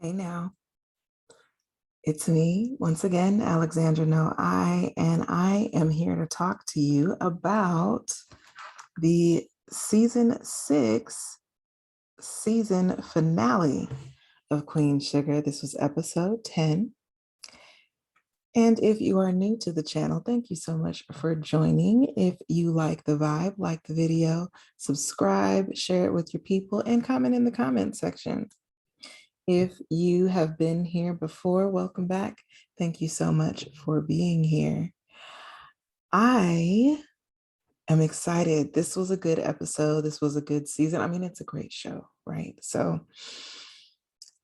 Hey now, it's me once again, Alexandra No and I am here to talk to you about the season 6 season finale of Queen Sugar. This was episode 10. And if you are new to the channel, thank you so much for joining. If you like the vibe, like the video, subscribe, share it with your people, and comment in the comment section. If you have been here before, welcome back. Thank you so much for being here. I am excited. This was a good episode. This was a good season. I mean, it's a great show, right? So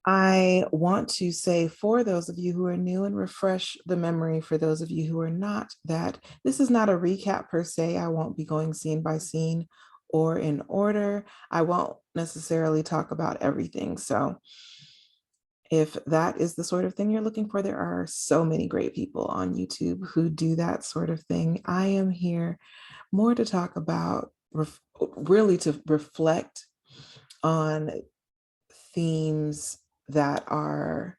I want to say for those of you who are new and refresh the memory for those of you who are not, that this is not a recap per se. I won't be going scene by scene or in order. I won't necessarily talk about everything. So if that is the sort of thing you're looking for, there are so many great people on YouTube who do that sort of thing. I am here more to talk about, really to reflect on themes that are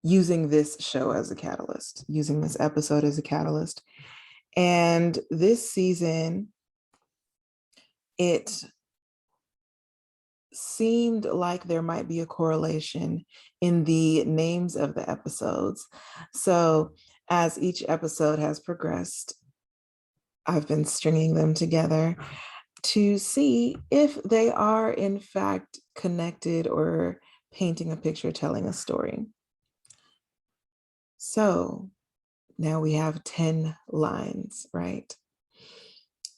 using this show as a catalyst, using this episode as a catalyst. And this season, it seemed like there might be a correlation in the names of the episodes. So as each episode has progressed, I've been stringing them together to see if they are in fact connected or painting a picture, telling a story. So now we have 10 lines, right?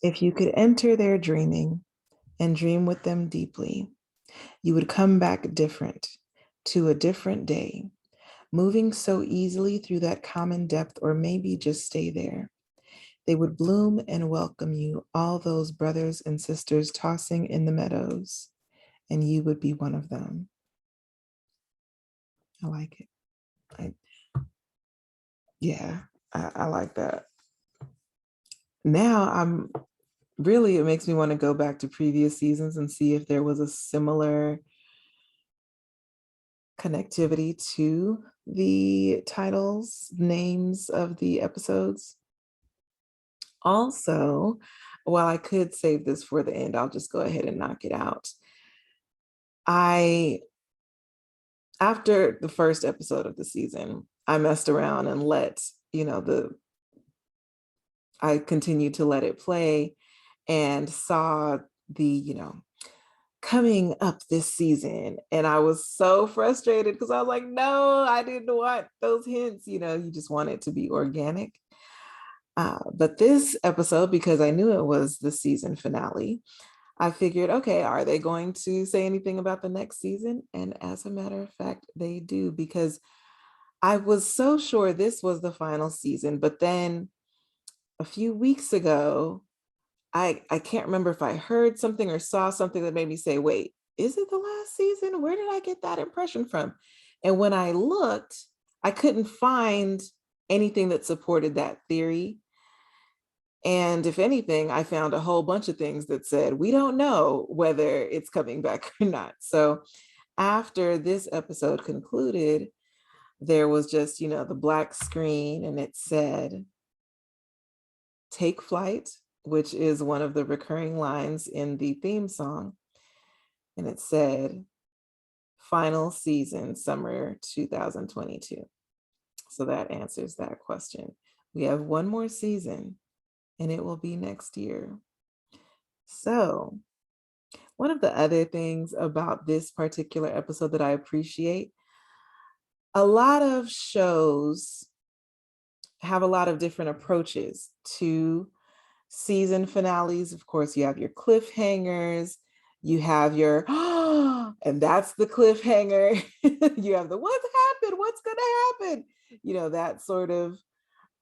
If you could enter their dreaming and dream with them deeply, you would come back different to a different day, moving so easily through that common depth, or maybe just stay there. They would bloom and welcome you, all those brothers and sisters tossing in the meadows, and you would be one of them. I like it. I like that. Now it makes me want to go back to previous seasons and see if there was a similar connectivity to the titles, names of the episodes. Also, while I could save this for the end, I'll just go ahead and knock it out. After the first episode of the season, I messed around and I continued to let it play and saw the, coming up this season. And I was so frustrated because I was like, no, I didn't want those hints. You just want it to be organic. But this episode, because I knew it was the season finale, I figured, okay, are they going to say anything about the next season? And as a matter of fact, they do, because I was so sure this was the final season. But then a few weeks ago, I can't remember if I heard something or saw something that made me say, wait, is it the last season? Where did I get that impression from? And when I looked, I couldn't find anything that supported that theory. And if anything, I found a whole bunch of things that said, we don't know whether it's coming back or not. So after this episode concluded, there was just, the black screen, and it said, "Take flight," which is one of the recurring lines in the theme song. And it said, "Final season, summer 2022. So that answers that question. We have one more season, and it will be next year. So one of the other things about this particular episode that I appreciate, a lot of shows have a lot of different approaches to season finales. Of course, you have your cliffhangers, you have your, and that's the cliffhanger. You have the, what happened? What's going to happen? That sort of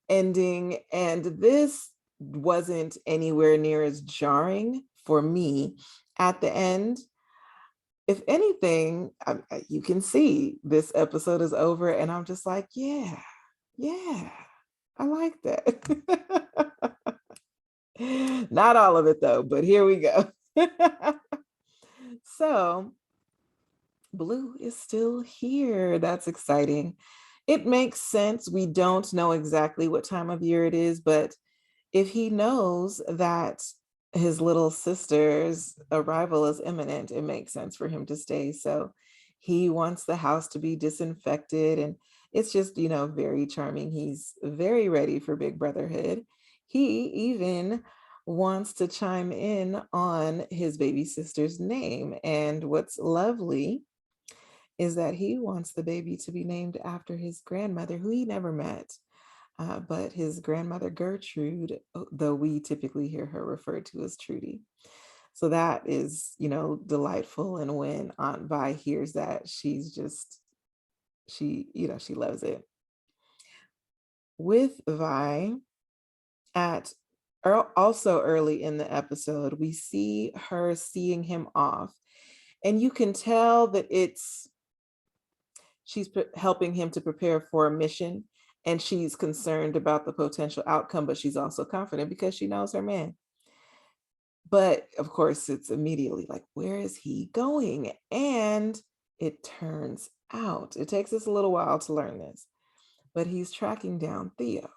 ending. And this wasn't anywhere near as jarring for me at the end. If anything, you can see this episode is over, and I'm just like, yeah, I like that. Not all of it though, but here we go. So Blue is still here. That's exciting. It makes sense. We don't know exactly what time of year it is, but if he knows that his little sister's arrival is imminent, it makes sense for him to stay. So he wants the house to be disinfected, and it's just, very charming. He's very ready for Big Brotherhood. He even wants to chime in on his baby sister's name. And what's lovely is that he wants the baby to be named after his grandmother, who he never met. But his grandmother Gertrude, though we typically hear her referred to as Trudy. So that is, delightful. And when Aunt Vi hears that, she loves it. With Vi, also early in the episode, we see her seeing him off. And you can tell that she's helping him to prepare for a mission, and she's concerned about the potential outcome, but she's also confident because she knows her man. But of course, it's immediately like, where is he going? And it turns out, it takes us a little while to learn this, but he's tracking down Theo.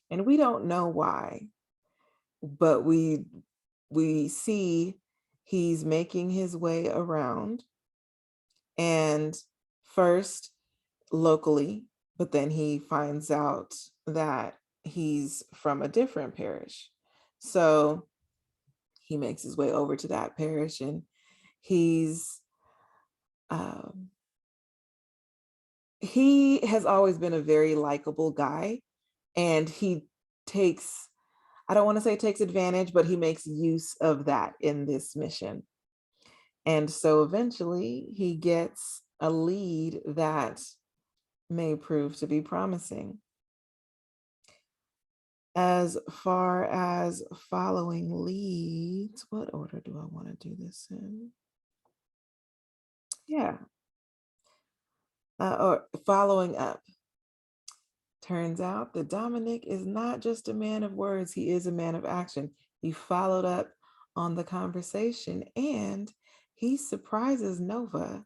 And we don't know why, but we see he's making his way around, and first locally, but then he finds out that he's from a different parish. So he makes his way over to that parish, and um, he has always been a very likable guy, and he takes, I don't want to say takes advantage, but he makes use of that in this mission. And so eventually he gets a lead that may prove to be promising. As far as following leads, what order do I want to do this in? Yeah. Or following up. Turns out that Dominic is not just a man of words, he is a man of action. He followed up on the conversation, and he surprises Nova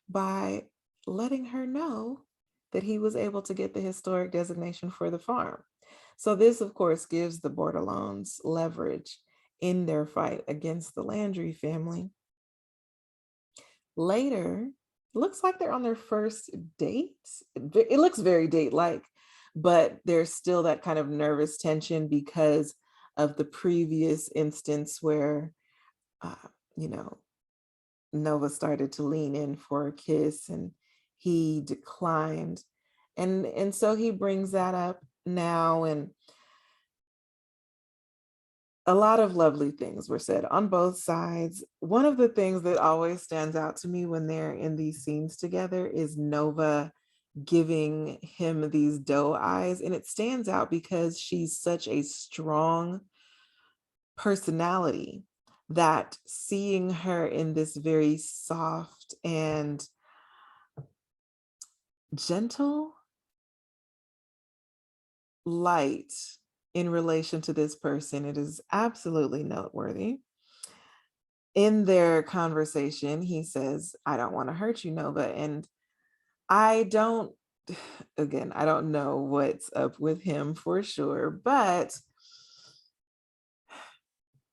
by letting her know that he was able to get the historic designation for the farm. So this, of course, gives the Bordelons leverage in their fight against the Landry family. Later, looks like they're on their first date. It looks very date-like, but there's still that kind of nervous tension because of the previous instance where, Nova started to lean in for a kiss and he declined. And so he brings that up now, and a lot of lovely things were said on both sides. One of the things that always stands out to me when they're in these scenes together is Nova giving him these doe eyes. And it stands out because she's such a strong personality that seeing her in this very soft and gentle light in relation to this person, it is absolutely noteworthy. In their conversation, he says, I don't want to hurt you, Nova. And I don't, again, I don't know what's up with him for sure, but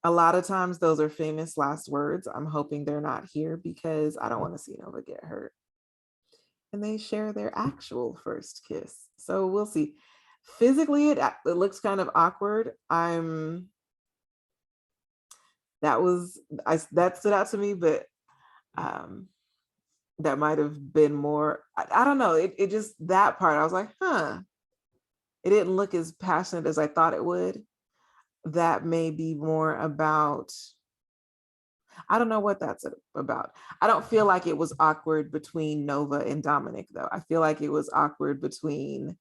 a lot of times those are famous last words. I'm hoping they're not here because I don't want to see Nova get hurt. And they share their actual first kiss. So we'll see. Physically, it looks kind of awkward. That stood out to me, but that might have been more, I don't know. It just, that part, I was like, it didn't look as passionate as I thought it would. That may be more about, I don't know what that's about. I don't feel like it was awkward between Nova and Dominic, though. I feel like it was awkward between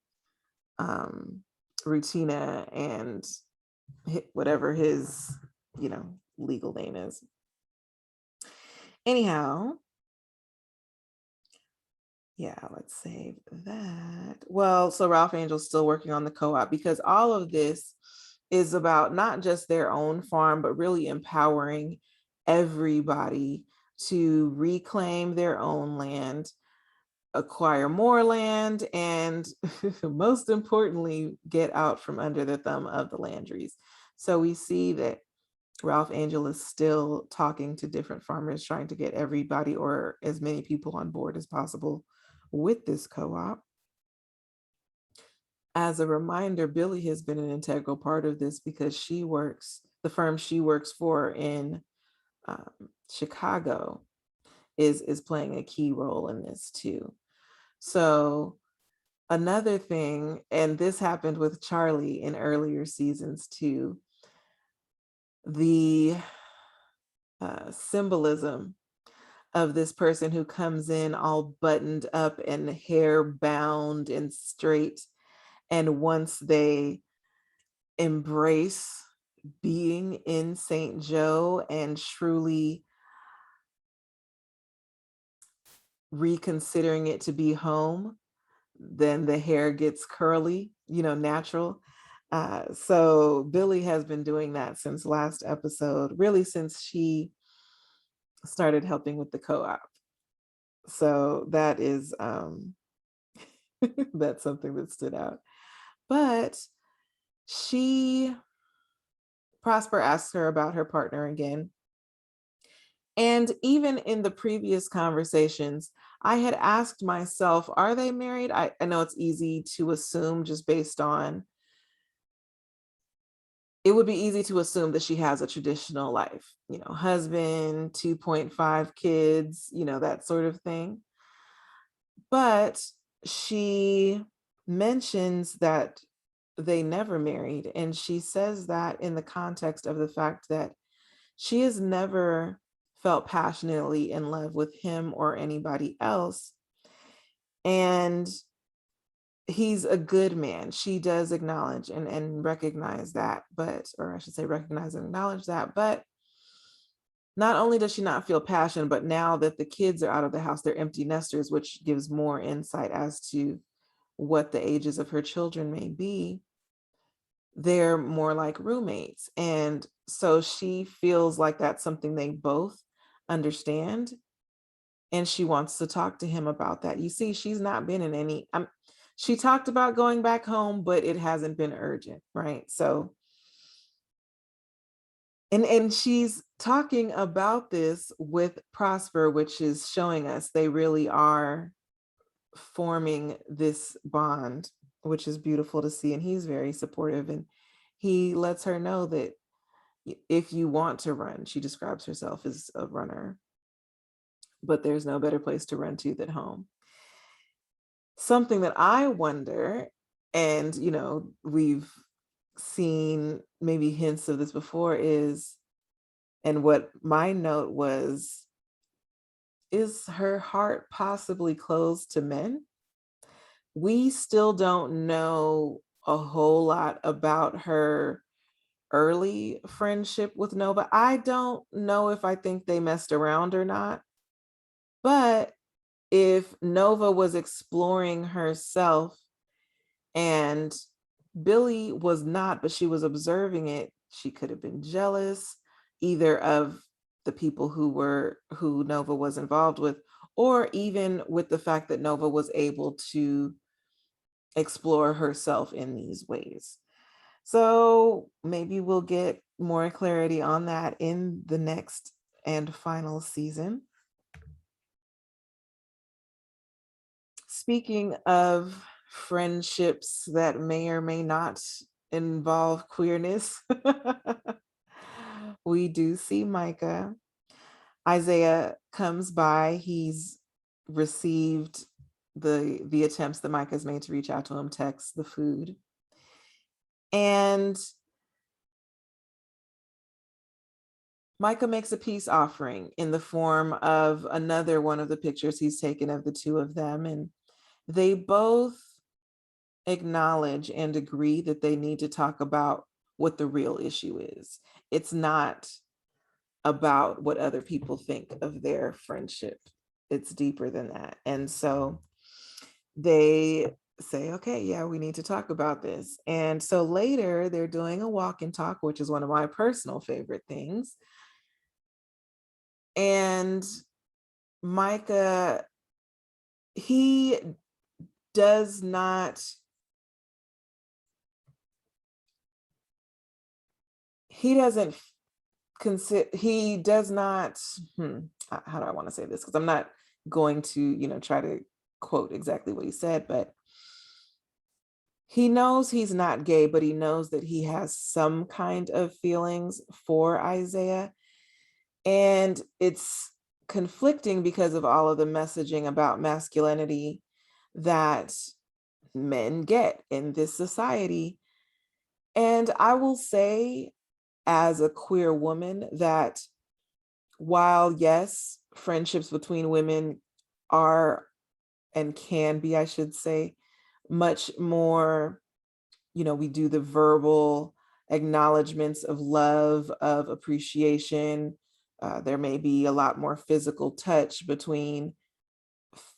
Rutina and whatever his, legal name is. Anyhow, yeah, let's save that. Well, so Ralph Angel's still working on the co-op because all of this is about not just their own farm, but really empowering everybody to reclaim their own land, acquire more land, and most importantly, get out from under the thumb of the Landrys. So we see that Ralph Angel is still talking to different farmers, trying to get everybody or as many people on board as possible with this co-op. As a reminder, Billy has been an integral part of this because the firm she works for in Chicago is playing a key role in this too. So another thing, and this happened with Charlie in earlier seasons too, the symbolism of this person who comes in all buttoned up and hair bound and straight. And once they embrace being in St. Joe and truly reconsidering it to be home, then the hair gets curly, natural. So Billy has been doing that since last episode, really since she started helping with the co-op. So that is that's something that stood out. But Prosper asks her about her partner again. And even in the previous conversations, I had asked myself, are they married? I know it's easy to assume just based on, it would be easy to assume that she has a traditional life, husband, 2.5 kids, that sort of thing. But she mentions that they never married. And she says that in the context of the fact that she has never felt passionately in love with him or anybody else. And he's a good man. She does acknowledge and recognize that, or I should say recognize and acknowledge that. But not only does she not feel passion, but now that the kids are out of the house, they're empty nesters, which gives more insight as to what the ages of her children may be. They're more like roommates. And so she feels like that's something they both understand. And she wants to talk to him about that. You see, she's not been in any, she talked about going back home, but it hasn't been urgent, right? So, and she's talking about this with Prosper, which is showing us they really are forming this bond, which is beautiful to see. And he's very supportive, and he lets her know that if you want to run, she describes herself as a runner, but there's no better place to run to than home. Something that I wonder, and we've seen maybe hints of this before, and what my note was, is her heart possibly closed to men? We still don't know a whole lot about her early friendship with Nova. I don't know if I think they messed around or not, but if Nova was exploring herself and Billy was not, but she was observing it, she could have been jealous either of the people who Nova was involved with, or even with the fact that Nova was able to explore herself in these ways. So maybe we'll get more clarity on that in the next and final season. Speaking of friendships that may or may not involve queerness, we do see Micah. Isaiah comes by. He's received the attempts that Micah's made to reach out to him, text, the food. And Micah makes a peace offering in the form of another one of the pictures he's taken of the two of them. And they both acknowledge and agree that they need to talk about what the real issue is. It's not about what other people think of their friendship. It's deeper than that. And so they say, okay, yeah, we need to talk about this. And so later they're doing a walk and talk, which is one of my personal favorite things. And Micah, he does not, he doesn't consider, he does not, how do I want to say this? Because I'm not going to, try to quote exactly what he said, but he knows he's not gay, but he knows that he has some kind of feelings for Isaiah. And it's conflicting because of all of the messaging about masculinity that men get in this society. And I will say, as a queer woman, that while, yes, friendships between women are and can be, I should say, much more, we do the verbal acknowledgments of love, of appreciation. There may be a lot more physical touch between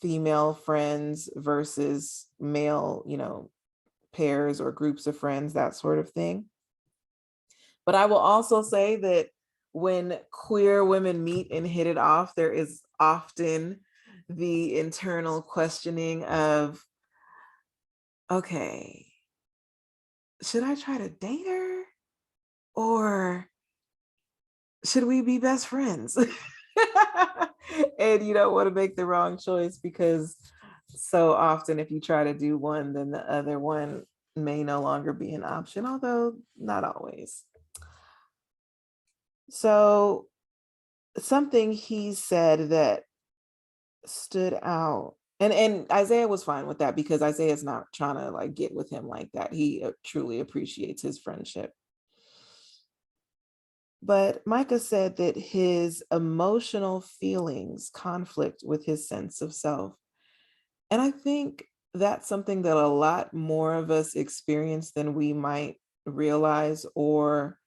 female friends versus male, pairs or groups of friends, that sort of thing. But I will also say that when queer women meet and hit it off, there is often the internal questioning of, okay, should I try to date her or should we be best friends? And you don't want to make the wrong choice, because so often if you try to do one, then the other one may no longer be an option, although not always. So something he said that stood out, and Isaiah was fine with that, because Isaiah's not trying to like get with him like that. He truly appreciates his friendship. But Micah said that his emotional feelings conflict with his sense of self. And I think that's something that a lot more of us experience than we might realize or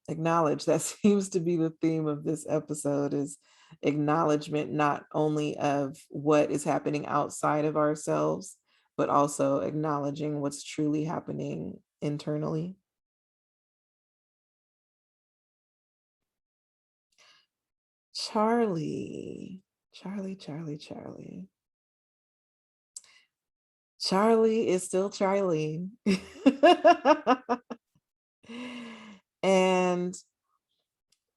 acknowledge. That seems to be the theme of this episode, is acknowledgement, not only of what is happening outside of ourselves, but also acknowledging what's truly happening internally. Charlie, Charlie, Charlie, Charlie. Charlie is still Charlie. And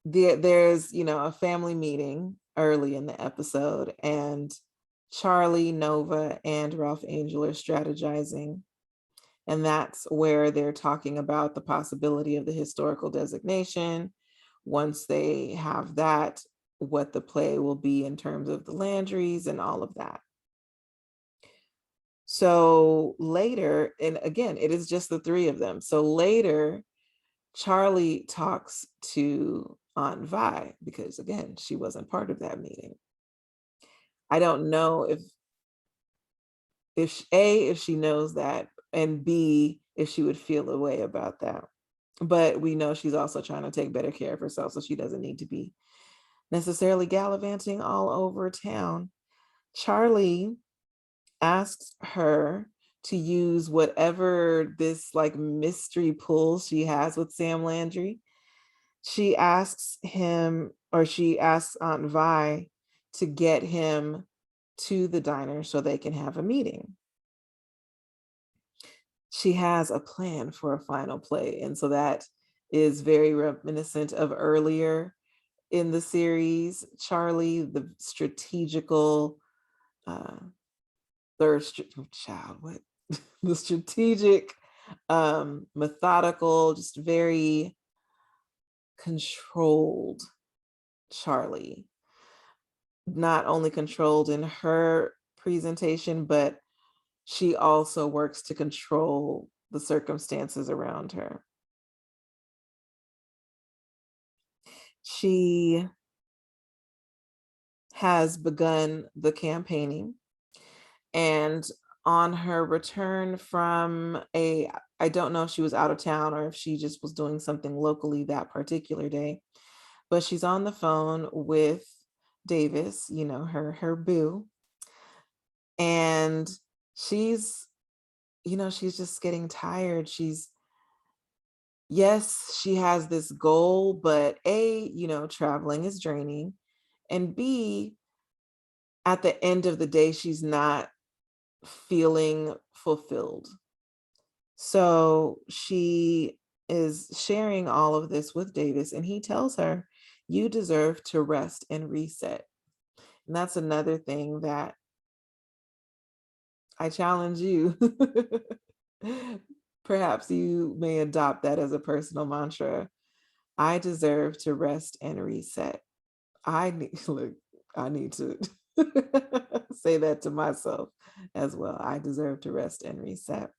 there's, a family meeting early in the episode, and Charlie, Nova, and Ralph Angel are strategizing. And that's where they're talking about the possibility of the historical designation. Once they have that, what the play will be in terms of the Landrys and all of that. So later, and again, it is just the three of them. So later, Charlie talks to Aunt Vi, because again, she wasn't part of that meeting. I don't know if she knows that, and B, if she would feel a way about that. But we know she's also trying to take better care of herself, so she doesn't need to be necessarily gallivanting all over town. Charlie asks her to use whatever this like mystery pull she has with Sam Landry. She asks him, or she asks Aunt Vi to get him to the diner so they can have a meeting. She has a plan for a final play. And so that is very reminiscent of earlier in the series. Charlie, the strategical, what? The strategic, methodical, just very controlled Charlie. Not only controlled in her presentation, but she also works to control the circumstances around her. She has begun the campaigning, and on her return from I don't know if she was out of town or if she just was doing something locally that particular day, but she's on the phone with Davis, her boo. And she's, she's just getting tired. Yes, she has this goal, but traveling is draining. And B, at the end of the day, she's not feeling fulfilled. So she is sharing all of this with Davis, and he tells her, you deserve to rest and reset. And that's another thing that I challenge you. Perhaps you may adopt that as a personal mantra. I deserve to rest and reset. I need look, I need to say that to myself as well. I deserve to rest and reset.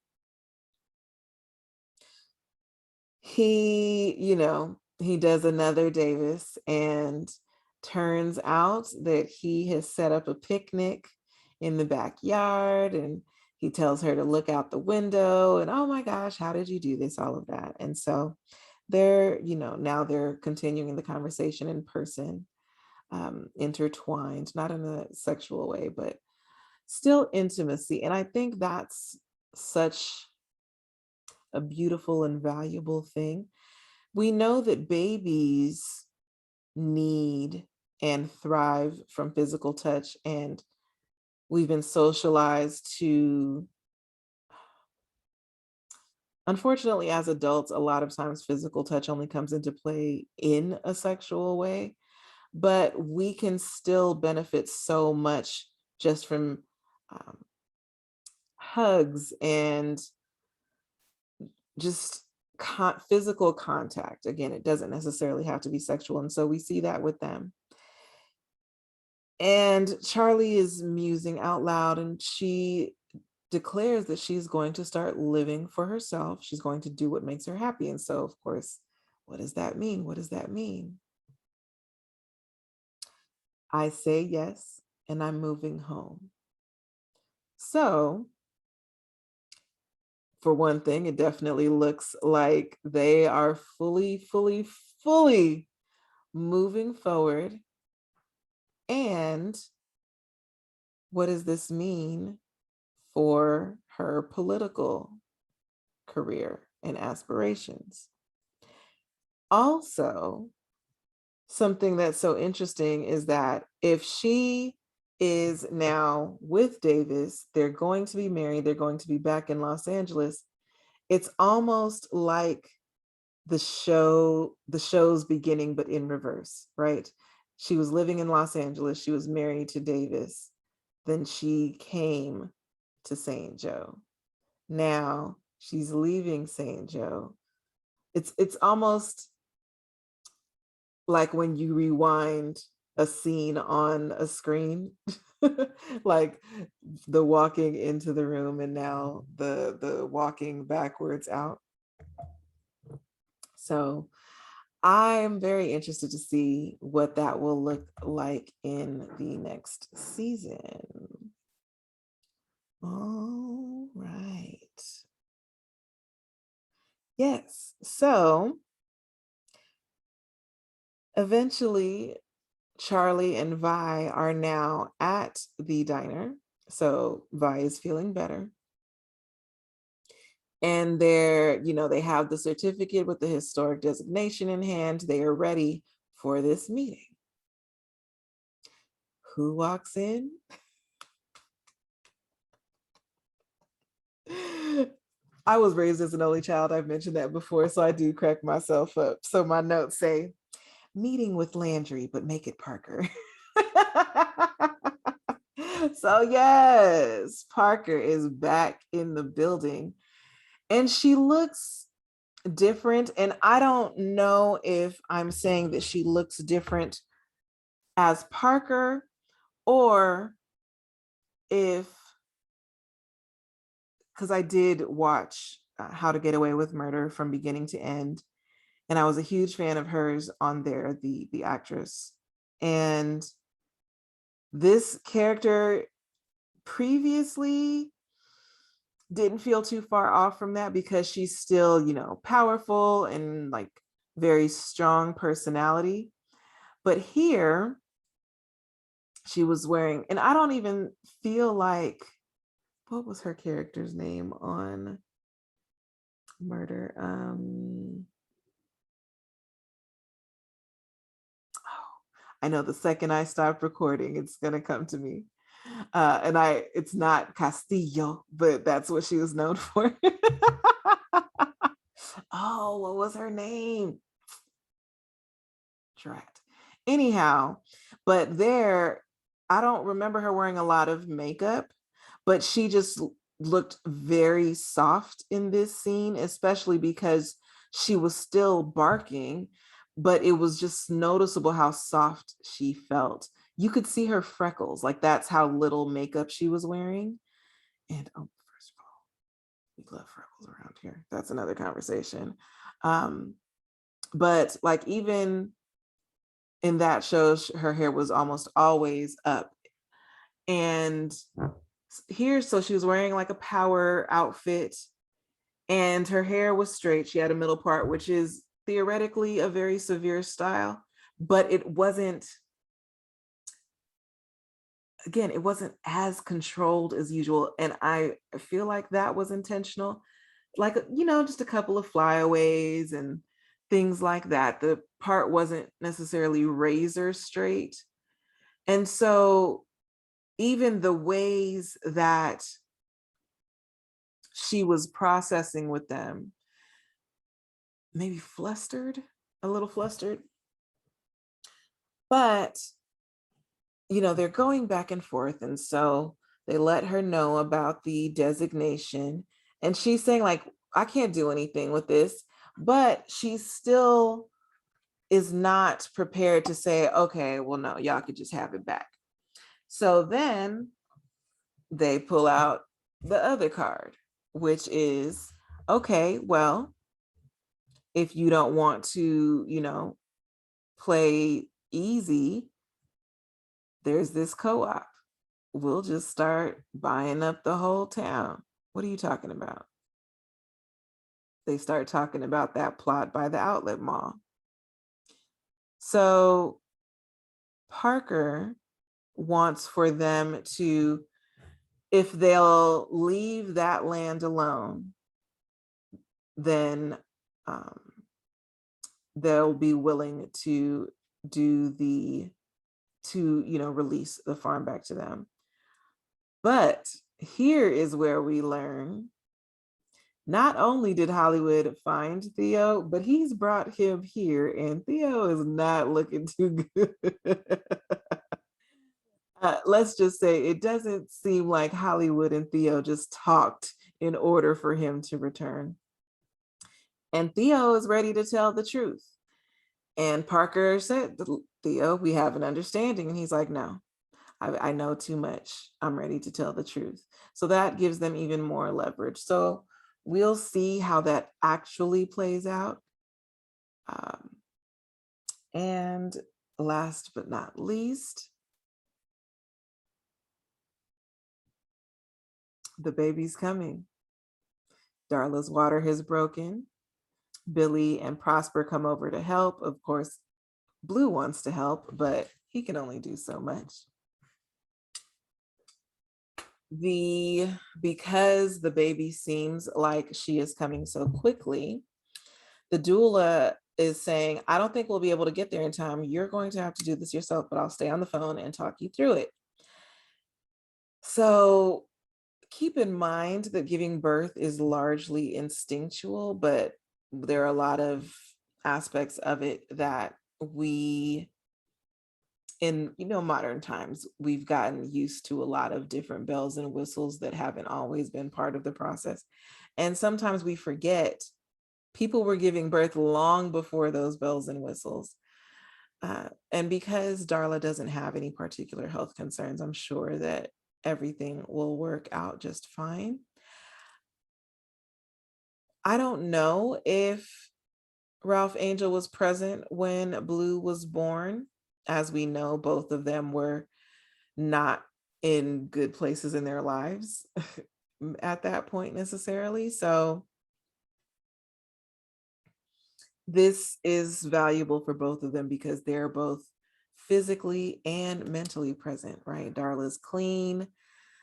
He does another Davis, and turns out that he has set up a picnic in the backyard, and he tells her to look out the window, and oh my gosh, how did you do this? All of that. And so now they're continuing the conversation in person, intertwined, not in a sexual way, but still intimacy. And I think that's such a beautiful and valuable thing. We know that babies need and thrive from physical touch, and we've been socialized to, unfortunately, as adults, a lot of times physical touch only comes into play in a sexual way, but we can still benefit so much just from um, hugs and just physical contact. Again, it doesn't necessarily have to be sexual. And so we see that with them. And Charlie is musing out loud, and she declares that she's going to start living for herself. She's going to do what makes her happy. And so, of course, what does that mean? What does that mean? I say yes, and I'm moving home. So, for one thing, it definitely looks like they are fully moving forward. And what does this mean for her political career and aspirations? Also, something that's so interesting is that if she is now with Davis, they're going to be married, they're going to be back in Los Angeles. It's almost like the show's beginning, but in reverse, right? She was living in Los Angeles, she was married to Davis, then she came to St. Joe. Now she's leaving St. Joe. It's almost like when you rewind a scene on a screen, like the walking into the room and now the walking backwards out. So I'm very interested to see what that will look like in the next season. All right. Yes. So eventually, Charlie and Vi are now at the diner. So Vi is feeling better. And they have the certificate with the historic designation in hand. They are ready for this meeting. Who walks in? I was raised as an only child. I've mentioned that before, so I do crack myself up. So my notes say, meeting with Landry, but make it Parker. So yes, Parker is back in the building, and she looks different. And I don't know if I'm saying that she looks different as Parker, or if, because I did watch How to Get Away with Murder from beginning to end, and I was a huge fan of hers on there, the actress. And this character previously didn't feel too far off from that, because she's still, powerful and like very strong personality. But here she was wearing, and I don't even feel like, what was her character's name on Murder? Oh, I know the second I stopped recording, it's gonna come to me. It's not Castillo, but that's what she was known for. Oh, what was her name? Drat. Anyhow, but there, I don't remember her wearing a lot of makeup, but she just looked very soft in this scene, especially because she was still barking, but it was just noticeable how soft she felt. You could see her freckles, like that's how little makeup she was wearing. And oh, first of all, we love freckles around here. That's another conversation. But like even in that show, her hair was almost always up. And here, so she was wearing like a power outfit and her hair was straight. She had a middle part, which is theoretically a very severe style, but it wasn't, again, it wasn't as controlled as usual. And I feel like that was intentional. Like, you know, just a couple of flyaways and things like that. The part wasn't necessarily razor straight. And so even the ways that she was processing with them, maybe flustered, a little flustered. But, you know, they're going back and forth. And so they let her know about the designation. And she's saying, like, I can't do anything with this. But she still is not prepared to say, okay, well, no, y'all could just have it back. So then they pull out the other card, which is, okay, well, if you don't want to, you know, play easy, there's this co-op. We'll just start buying up the whole town. What are you talking about? They start talking about that plot by the outlet mall. So Parker wants for them to, if they'll leave that land alone, then they'll be willing to do the, to, you know, release the farm back to them. But here is where we learn, not only did Hollywood find Theo, but he's brought him here, and Theo is not looking too good. Let's just say it doesn't seem like Hollywood and Theo just talked in order for him to return. And Theo is ready to tell the truth. And Parker said, Theo, we have an understanding. And he's like, no, I know too much. I'm ready to tell the truth. So that gives them even more leverage. So we'll see how that actually plays out. And last but not least, the baby's coming. Darla's water has broken. Billy and Prosper come over to help. Of course, Blue wants to help, but he can only do so much. Because the baby seems like she is coming so quickly, the doula is saying, I don't think we'll be able to get there in time. You're going to have to do this yourself, but I'll stay on the phone and talk you through it. So keep in mind that giving birth is largely instinctual, but there are a lot of aspects of it that we, in, you know, modern times, we've gotten used to a lot of different bells and whistles that haven't always been part of the process. And sometimes we forget people were giving birth long before those bells and whistles. And because Darla doesn't have any particular health concerns, I'm sure that everything will work out just fine. I don't know if Ralph Angel was present when Blue was born. As we know, both of them were not in good places in their lives at that point necessarily. So this is valuable for both of them because they're both physically and mentally present, right? Darla's clean,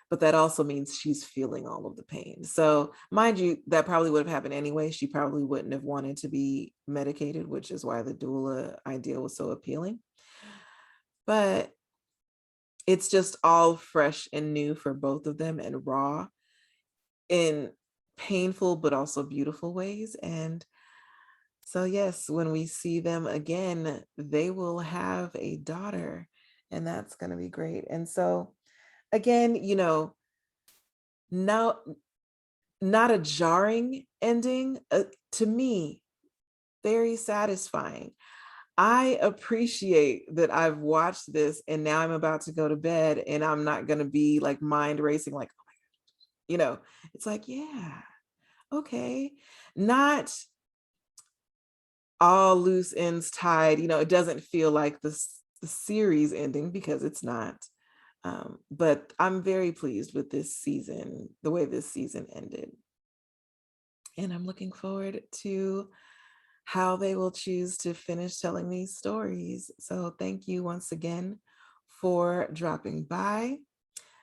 but that also means she's feeling all of the pain. So mind you, that probably would have happened anyway. She probably wouldn't have wanted to be medicated, which is why the doula idea was so appealing. but it's just all fresh and new for both of them and raw in painful but also beautiful ways. And so, yes, when we see them again, they will have a daughter, and that's going to be great. And so, again, no, not a jarring ending. To me, very satisfying. I appreciate that I've watched this and now I'm about to go to bed and I'm not going to be like mind racing, like, you know, it's like, yeah, okay. Not all loose ends tied. It doesn't feel like the series ending because it's not. But I'm very pleased with this season, the way this season ended. And I'm looking forward to how they will choose to finish telling these stories. So thank you once again for dropping by.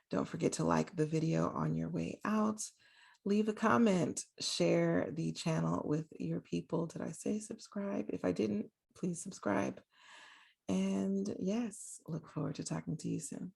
Don't forget to like the video on your way out. Leave a comment, share the channel with your people. Did I say subscribe? If I didn't, please subscribe. And yes, look forward to talking to you soon.